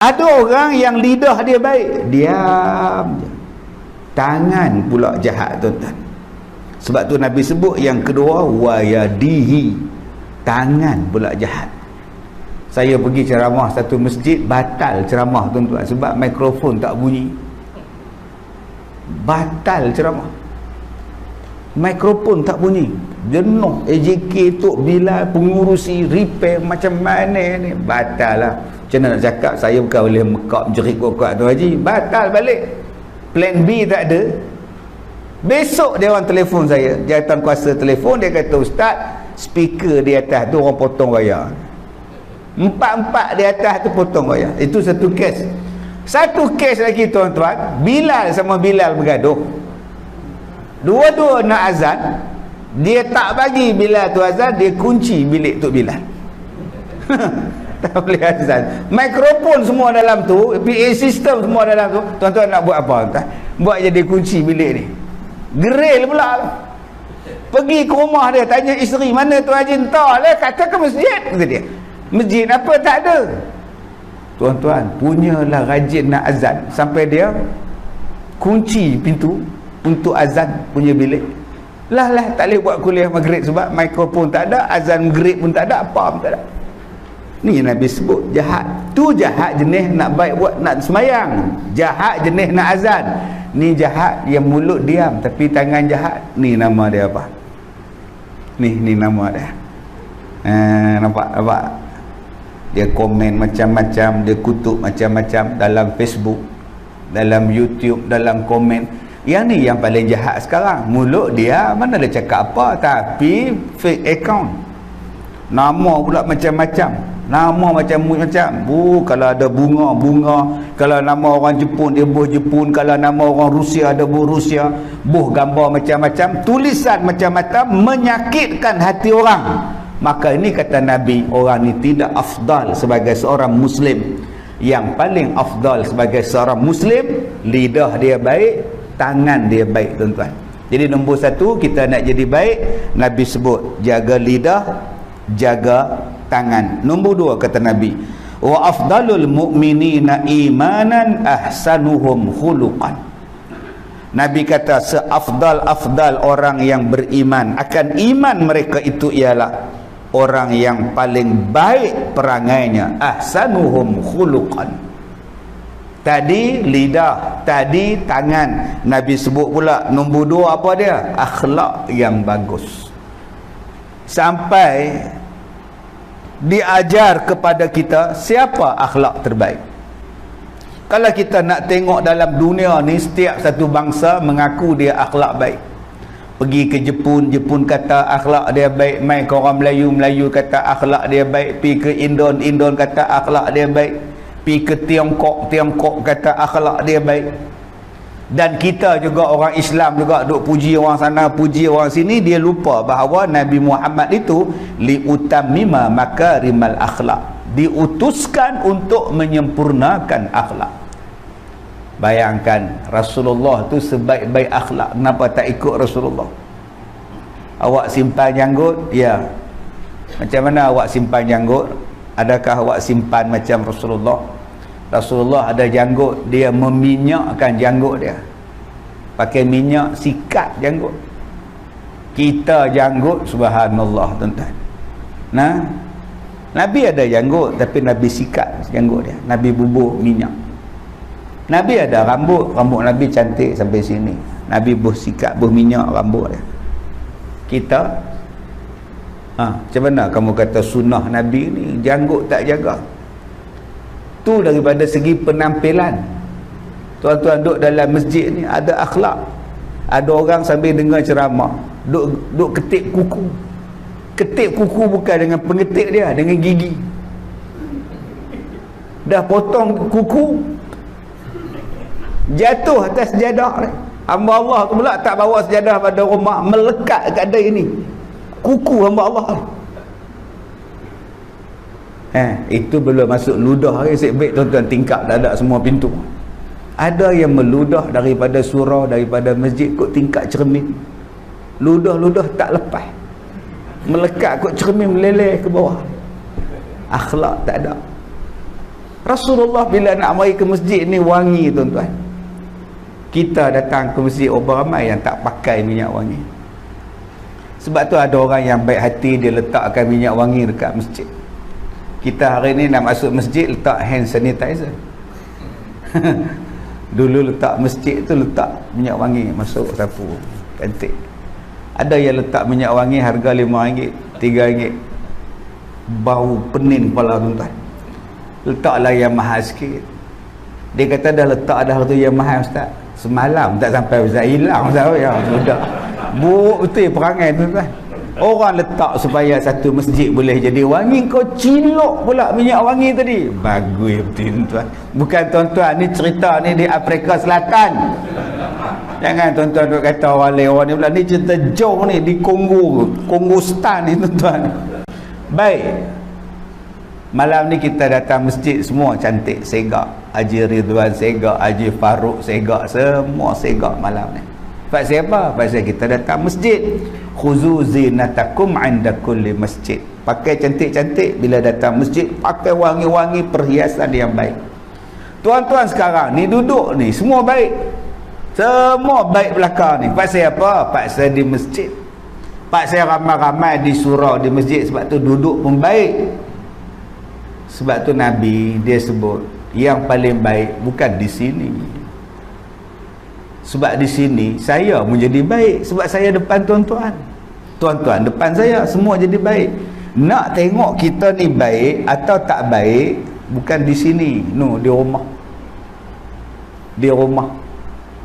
Ada orang yang lidah dia baik, diam je. Tangan pula jahat, tuan-tuan. Sebab tu Nabi sebut yang kedua, wayadihi, tangan pula jahat. Saya pergi ceramah satu masjid, batal ceramah, tuan-tuan, sebab mikrofon tak bunyi. Batal ceramah, mikrofon tak bunyi. Jenuh AJK, Tok Bilal, pengurusi repair macam mana ni, batal lah. Macam mana nak cakap, saya bukan boleh mekap jerit kuat-kuat tu Haji, batal balik. Plan B tak ada. Besok dia orang telefon saya, jawatan kuasa telefon, dia kata, Ustaz, speaker di atas tu orang potong wayar. Empat-empat di atas tu potong wayar. Itu satu kes. Satu kes lagi, tuan-tuan, Bilal sama Bilal bergaduh. Dua-dua nak azan, dia tak bagi Bilal tu azan, dia kunci bilik Tok Bilal. Tak boleh azan. Mikrofon semua dalam tu, PA system semua dalam tu. Tuan-tuan nak buat apa, tuan? Buat je dia kunci bilik ni. Geril pula. Pergi ke rumah dia, tanya isteri, mana tu Haji? Entahlah, kata ke masjid, kata dia. Masjid apa, tak ada. Tuan-tuan, punyalah rajin nak azan sampai dia kunci pintu untuk azan punya bilik. Lah tak boleh buat kuliah maghrib sebab mikrofon tak ada, azan maghrib pun tak ada, apa pun tak ada. Ni Nabi sebut jahat. Tu jahat jenis nak baik buat, nak semayang. Jahat jenis nak azan. Ni jahat yang mulut diam tapi tangan jahat. Ni nama dia apa? Ni nama dia. Nampak? Dia komen macam-macam, dia kutuk macam-macam dalam Facebook, dalam YouTube, dalam komen. Yang ni yang paling jahat sekarang. Mulut dia mana dia cakap apa, tapi fake account. Nama pula macam-macam. Nama macam-macam. Kalau ada bunga, kalau nama orang Jepun, dia buh Jepun. Kalau nama orang Rusia, dia buh Rusia. Buh gambar macam-macam, tulisan macam-macam, menyakitkan hati orang. Maka ini kata Nabi, orang ni tidak afdal sebagai seorang Muslim. Yang paling afdal sebagai seorang Muslim, lidah dia baik, tangan dia baik, tuan-tuan. Jadi nombor satu, kita nak jadi baik, Nabi sebut jaga lidah, jaga tangan. Nombor dua kata Nabi, wa afdalul mu'minina imanan ahsanuhum khuluqan. Nabi kata seafdal-afdal orang yang beriman, akan iman mereka itu ialah orang yang paling baik perangainya, ahsanuhum khuluqan. Tadi lidah, tadi tangan. Nabi sebut pula nombor dua apa dia? Akhlak yang bagus. Sampai diajar kepada kita siapa akhlak terbaik. Kalau kita nak tengok dalam dunia ni, setiap satu bangsa mengaku dia akhlak baik. Pergi ke Jepun, Jepun kata akhlak dia baik. Mai ke orang Melayu, Melayu kata akhlak dia baik. Pergi ke Indon, Indon kata akhlak dia baik. Pergi ke Tiongkok, Tiongkok kata akhlak dia baik. Dan kita juga orang Islam juga duk puji orang sana, puji orang sini. Dia lupa bahawa Nabi Muhammad itu liutammima makarimal akhlak, diutuskan untuk menyempurnakan akhlak. Bayangkan Rasulullah tu sebaik-baik akhlak, kenapa tak ikut Rasulullah? Awak simpan janggut, ya. Macam mana awak simpan janggut? Adakah awak simpan macam Rasulullah? Rasulullah ada janggut, dia meminyakkan janggut dia, pakai minyak, sikat janggut. Kita janggut, subhanallah, tuan-tuan. Nah, Nabi ada janggut tapi Nabi sikat janggut dia, Nabi bubuh minyak. Nabi ada rambut, rambut Nabi cantik sampai sini, Nabi buh sikat, buh minyak rambut dia. Kita macam mana kamu kata sunnah Nabi ni janggut tak jaga? Tu daripada segi penampilan. Tuan-tuan duduk dalam masjid ni ada akhlak. Ada orang sambil dengar ceramah duk ketip kuku. Ketip kuku bukan dengan pengetik dia, dengan gigi. Dah potong kuku, jatuh atas sejadah ni. Hamba Allah tu pula tak bawa sejadah pada rumah, melekat kat dia ini kuku hamba Allah. Itu belum masuk ludah lagi. Sebaik tuan-tuan tingkap dah ada semua pintu. Ada yang meludah daripada surau, daripada masjid kot tingkap cermin. Ludah-ludah tak lepas, melekat kot cermin, meleleh ke bawah. Akhlak tak ada. Rasulullah bila nak mari ke masjid ni wangi tuan-tuan. Kita datang ke masjid orang ramai yang tak pakai minyak wangi. Sebab tu ada orang yang baik hati, dia letakkan minyak wangi dekat masjid. Kita hari ni nak masuk masjid letak hand sanitizer. Dulu letak masjid tu letak minyak wangi masuk sapu. Cantik. Ada yang letak minyak wangi harga RM5, RM3. Bau pening kepala tuan-tuan. Letaklah yang mahal sikit. Dia kata dah letak dah tu yang mahal ustaz. Semalam tak sampai ustaz hilang ustaz ya sudah. Buruk betul perangai tuan-tuan. Orang letak supaya satu masjid boleh jadi wangi, kau cilok pula minyak wangi tadi. Bagus betul tuan. Bukan tuan-tuan ni cerita ni di Afrika Selatan. Jangan tuan-tuan duk kata orang ni pula, ni cerita jauh ni di Kongo Stan ni tuan-tuan. Baik. Malam ni kita datang masjid semua cantik segak. Haji Ridwan segak, Haji Farouk segak, semua segak malam ni. Pasal apa? Pasal kita datang masjid. Khuzu zinatakum 'inda kulli masjid. Pakai cantik-cantik bila datang masjid, pakai wangi-wangi perhiasan yang baik. Tuan-tuan sekarang ni duduk ni semua baik. Semua baik belakang ni. Pasal apa? Pasal di masjid. Pasal ramai-ramai di surau di masjid, sebab tu duduk pun baik. Sebab tu Nabi dia sebut yang paling baik bukan di sini. Sebab di sini saya menjadi baik sebab saya depan tuan-tuan. Tuan-tuan depan saya semua jadi baik. Nak tengok kita ni baik atau tak baik bukan di sini, no, di rumah. Di rumah.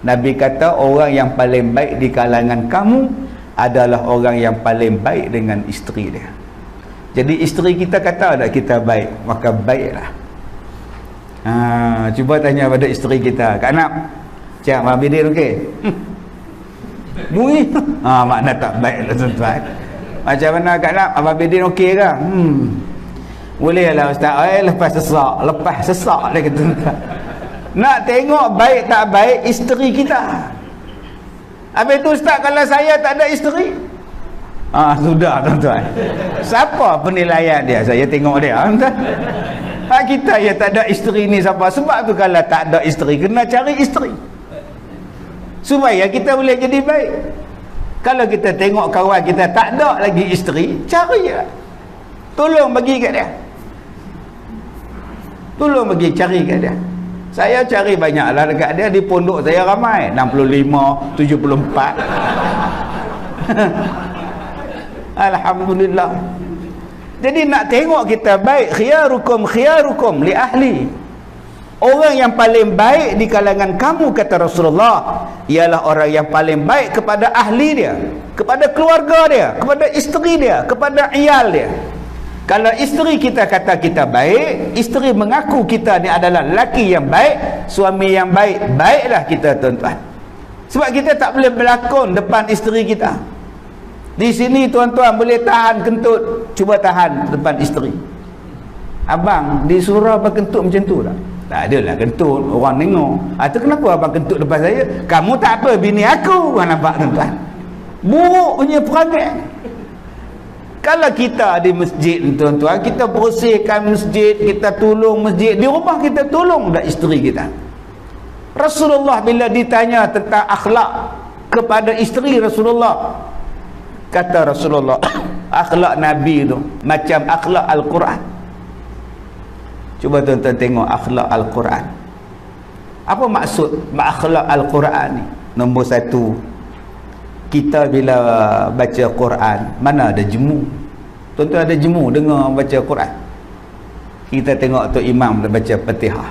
Nabi kata orang yang paling baik di kalangan kamu adalah orang yang paling baik dengan isteri dia. Jadi isteri kita kata tak kita baik, maka baiklah. Cuba tanya pada isteri kita, Kak Nak, Cik Abang Bidin okey? Mui. Makna tak baik lah tuan-tuan. Macam mana Kak Nak, Abang Bidin okey ke? Boleh lah ustaz. Lepas sesak dia kata tuan-tuan. Nak tengok baik tak baik isteri kita. Habis tu ustaz, kalau saya tak ada isteri? Sudah tuan-tuan. Siapa penilaian dia? Saya tengok dia tuan. Kita yang tak ada isteri ni siapa? Sebab tu kalau tak ada isteri, kena cari isteri supaya kita boleh jadi baik. Kalau kita tengok kawan kita tak ada lagi isteri, cari lah. Tolong bagi kat dia. Tolong bagi, cari kat dia. Saya cari banyak lah dekat dia. Di pondok saya ramai 65, 74. Alhamdulillah. Jadi nak tengok kita baik, khiyarukum li ahli. Orang yang paling baik di kalangan kamu, kata Rasulullah, ialah orang yang paling baik kepada ahli dia, kepada keluarga dia, kepada isteri dia, kepada iyal dia. Kalau isteri kita kata kita baik, isteri mengaku kita ni adalah lelaki yang baik, suami yang baik, baiklah kita tuan-tuan. Sebab kita tak boleh berlakon depan isteri kita. Di sini tuan-tuan boleh tahan kentut, cuba tahan depan isteri. Abang di surau abang kentut macam tu tak? Tak adalah kentut, orang tengok. Tu kenapa abang kentut depan saya? Kamu tak apa, bini aku. Nampak tuan-tuan? Buruk punya perangai. Kalau kita di masjid tuan-tuan, kita bersihkan masjid, kita tolong masjid, di rumah kita tolong dah isteri kita. Rasulullah bila ditanya tentang akhlak kepada isteri Rasulullah, kata Rasulullah, akhlak Nabi tu macam akhlak Al-Quran. Cuba tuan-tuan tengok akhlak Al-Quran. Apa maksud akhlak Al-Quran ni? Nombor satu, kita bila baca Quran, mana ada jemu? Tuan-tuan ada jemu dengar baca Quran? Kita tengok tu imam dah baca Fatihah.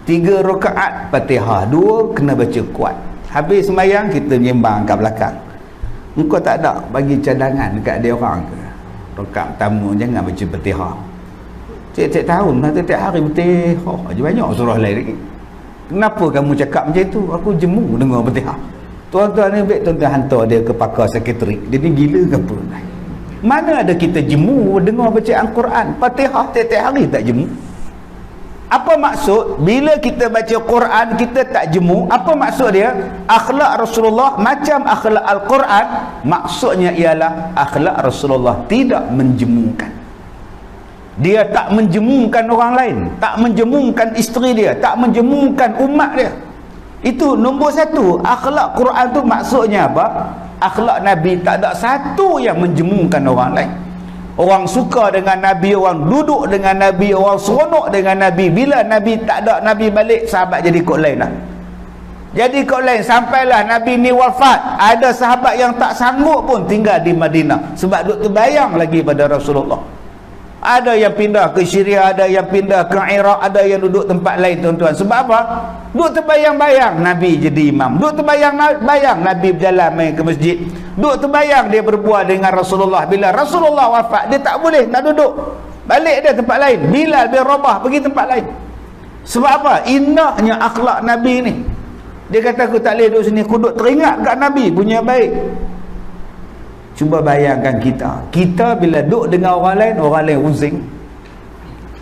3 rakaat Fatihah, 2 kena baca kuat. Habis sembahyang kita menyembang kat belakang. Engkau tak ada bagi cadangan dekat dia orang ke? Rakaat pertama jangan baca Fatihah. Tiap-tiap tahun tiap hari Fatihah aja, banyak surah lain lagi. Kenapa kamu cakap macam tu? Aku jemu dengar Fatihah. Tuan-tuan ni baik tuan-tuan hantar dia ke pakar sekretari. Dia ni gila ke apa? Mana ada kita jemu dengar bacaan Quran? Fatihah tiap-tiap hari tak jemu. Apa maksud bila kita baca Quran kita tak jemu? Apa maksud dia? Akhlak Rasulullah macam akhlak Al-Quran. Maksudnya ialah akhlak Rasulullah tidak menjemukan. Dia tak menjemungkan orang lain, tak menjemungkan isteri dia, tak menjemungkan umat dia. Itu nombor satu. Akhlak Quran tu maksudnya apa? Akhlak Nabi tak ada satu yang menjemungkan orang lain. Orang suka dengan Nabi, orang duduk dengan Nabi, orang seronok dengan Nabi. Bila Nabi tak ada, Nabi balik, sahabat jadi kot lain lah. Jadi kot lain, sampailah Nabi ni wafat, ada sahabat yang tak sanggup pun tinggal di Madinah sebab duk terbayang lagi pada Rasulullah. Ada yang pindah ke Syria, ada yang pindah ke Iraq, ada yang duduk tempat lain, tuan-tuan. Sebab apa? Duk terbayang-bayang Nabi jadi imam, duk terbayang-bayang Nabi berjalan main ke masjid, duk terbayang dia berbual dengan Rasulullah. Bila Rasulullah wafat, dia tak boleh nak duduk, balik dia tempat lain. Bilal bin Rabah pergi tempat lain. Sebab apa? Indahnya akhlak Nabi ni. Dia kata, aku tak boleh duduk sini, aku duduk teringat kat Nabi punya baik. Cuba bayangkan kita bila duduk dengan orang lain pusing.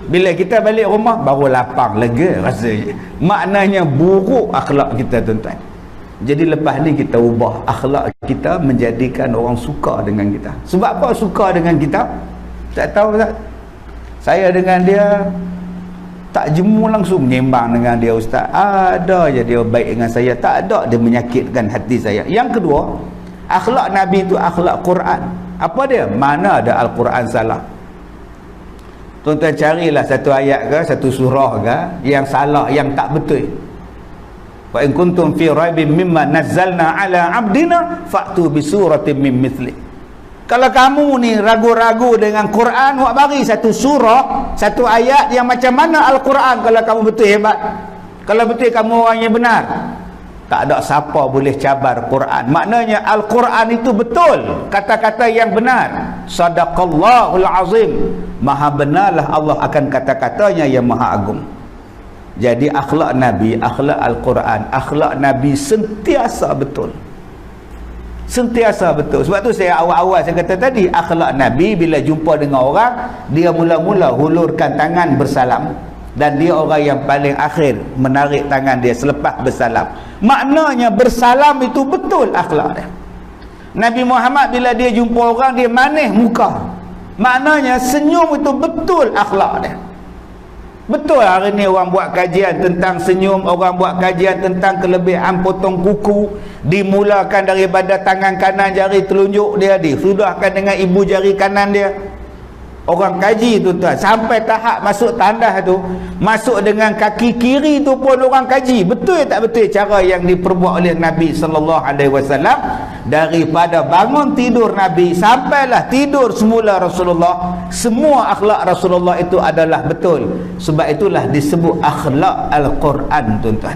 Bila kita balik rumah baru lapang, lega rasanya. Maknanya buruk akhlak kita, tuan-tuan. Jadi lepas ni kita ubah akhlak kita, menjadikan orang suka dengan kita. Sebab apa suka dengan kita? Tak tahu tak? Saya dengan dia tak jemu langsung menyembang dengan dia, ustaz. Ada je dia baik dengan saya, tak ada dia menyakitkan hati saya. Yang kedua, akhlak Nabi itu akhlak Quran. Apa dia? Mana ada Al-Quran salah? Tuan-tuan carilah satu ayat ke, satu surah ke yang salah, yang tak betul. Wa in kuntum fi raibin mimma nazzalna ala abdina fa'tu bi suratin min mithli. Kalau kamu ni ragu-ragu dengan Quran, awak bagi satu surah, satu ayat yang macam mana Al-Quran kalau kamu betul hebat. Kalau betul kamu orang yang benar. Tak ada siapa boleh cabar Quran. Maknanya Al-Quran itu betul, kata-kata yang benar. Sadaqallahul azim. Maha benarlah Allah akan kata-katanya yang maha agung. Jadi akhlak Nabi, akhlak Al-Quran, akhlak Nabi sentiasa betul. Sentiasa betul. Sebab tu saya awal-awal saya kata tadi, akhlak Nabi bila jumpa dengan orang, dia mula-mula hulurkan tangan bersalam. Dan dia orang yang paling akhir menarik tangan dia selepas bersalam. Maknanya bersalam itu betul akhlak dia. Nabi Muhammad bila dia jumpa orang, dia manis muka. Maknanya senyum itu betul akhlak dia. Betul hari ni orang buat kajian tentang senyum, orang buat kajian tentang kelebihan potong kuku. Dimulakan daripada tangan kanan jari telunjuk dia, disudahkan dengan ibu jari kanan dia. Orang kaji tu tuan, sampai tahap masuk tandas tu, masuk dengan kaki kiri tu pun orang kaji betul tak betul cara yang diperbuat oleh Nabi sallallahu alaihi wasallam. Daripada bangun tidur Nabi sampailah tidur semula Rasulullah, semua akhlak Rasulullah itu adalah betul. Sebab itulah disebut akhlak Al-Quran, tuan-tuan.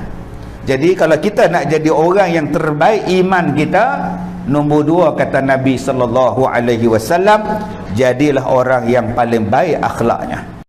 Jadi kalau kita nak jadi orang yang terbaik iman kita, nombor dua kata Nabi sallallahu alaihi wasallam, jadilah orang yang paling baik akhlaknya.